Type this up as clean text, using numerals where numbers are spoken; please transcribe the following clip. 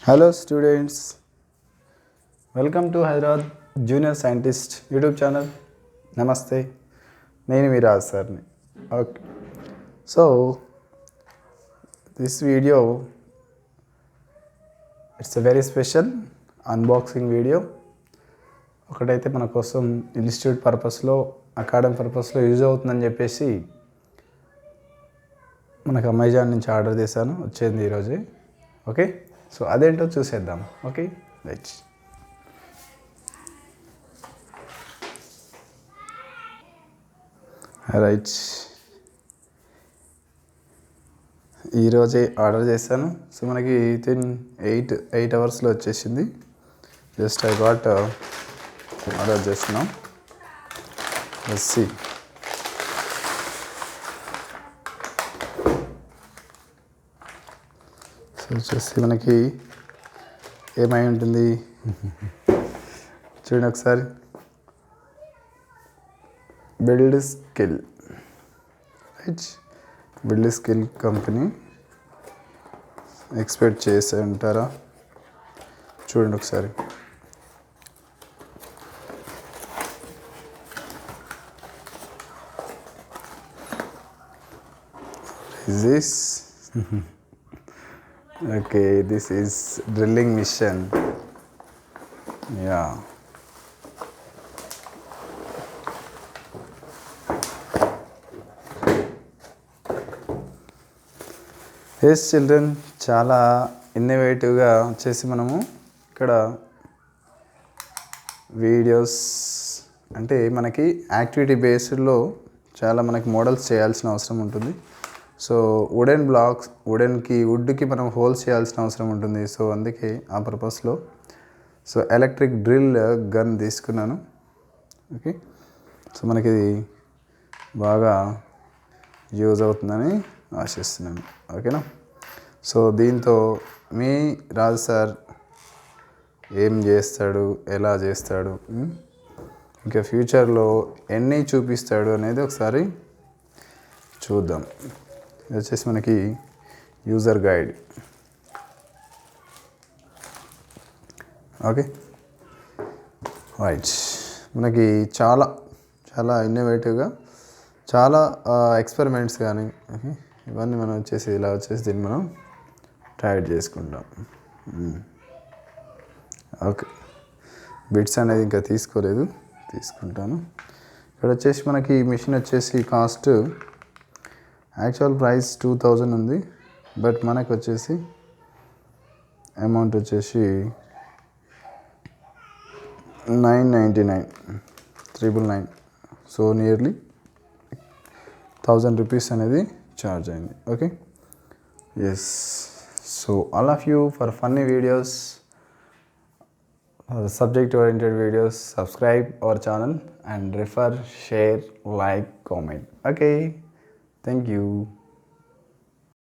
Hello students, welcome to Hyderabad Junior Scientist YouTube channel. Namaste. నేను మీ రాజ్ సార్ని. Okay, so this video it's a very special unboxing video. ఒకటైతే మన కోసం institute పర్పస్లో, academic పర్పస్లో use అవుతుందని చెప్పేసి మనకు అమెజాన్ నుంచి ఆర్డర్ చేశాను, వచ్చేది ఈరోజే. ఓకే, సో అదేంటో చూసేద్దాం. Okay, let's. రైట్, ఈరోజే ఆర్డర్ చేశాను. సో మనకి వితిన్ ఎయిట్ అవర్స్లో వచ్చేసింది. జస్ట్ ఐ గాట్ ఆర్డర్ చేస్తున్నాం. Let's see. సో వచ్చేసి మనకి ఏమై ఉంటుంది చూడండి ఒకసారి. Build skill, right, build skill company expect చేసి ఉంటారా? చూడండి ఒకసారి. Is this? Okay, this is drilling mission. Yeah. Yes children, చాలా ఇన్నోవేటివ్గా వచ్చేసి మనము ఇక్కడ వీడియోస్ అంటే మనకి యాక్టివిటీ బేస్డ్లో చాలా మనకి మోడల్స్ చేయాల్సిన అవసరం ఉంటుంది. సో వుడెన్ బ్లాక్స్, వుడ్కి మనం హోల్స్ చేయాల్సిన అవసరం ఉంటుంది. సో అందుకే ఆ పర్పస్లో సో ఎలక్ట్రిక్ డ్రిల్ గన్ తీసుకున్నాను. ఓకే, సో మనకి ఇది బాగా యూజ్ అవుతుందని ఆశిస్తున్నాను. ఓకేనా? సో దీంతో మీ రాజు సార్ ఏం చేస్తాడు, ఎలా చేస్తాడు, ఇంకా ఫ్యూచర్లో ఎన్ని చూపిస్తాడు అనేది ఒకసారి చూద్దాం. ఇది వచ్చేసి మనకి యూజర్ గైడ్. Okay, right. మనకి చాలా చాలా ఇన్నోవేటివ్గా చాలా ఎక్స్పెరిమెంట్స్ కానీ ఇవన్నీ మనం వచ్చేసి ఇలా వచ్చేసి దీన్ని మనం ట్రై చేసుకుంటాం. ఓకే, బిట్స్ అనేది ఇంకా తీసుకోలేదు, తీసుకుంటాను. ఇక్కడ వచ్చేసి మనకి మిషన్ వచ్చేసి కాస్ట్ యాక్చువల్ ప్రైస్ 2000 ఉంది, బట్ మనకు వచ్చేసి అమౌంట్ వచ్చేసి 999, 999. సో నియర్లీ 1000 రూపీస్ అనేది ఛార్జ్ అయింది. Okay, yes. So all of you for funny videos, subject oriented videos, subscribe our channel and refer, share, like, comment. Okay, thank you.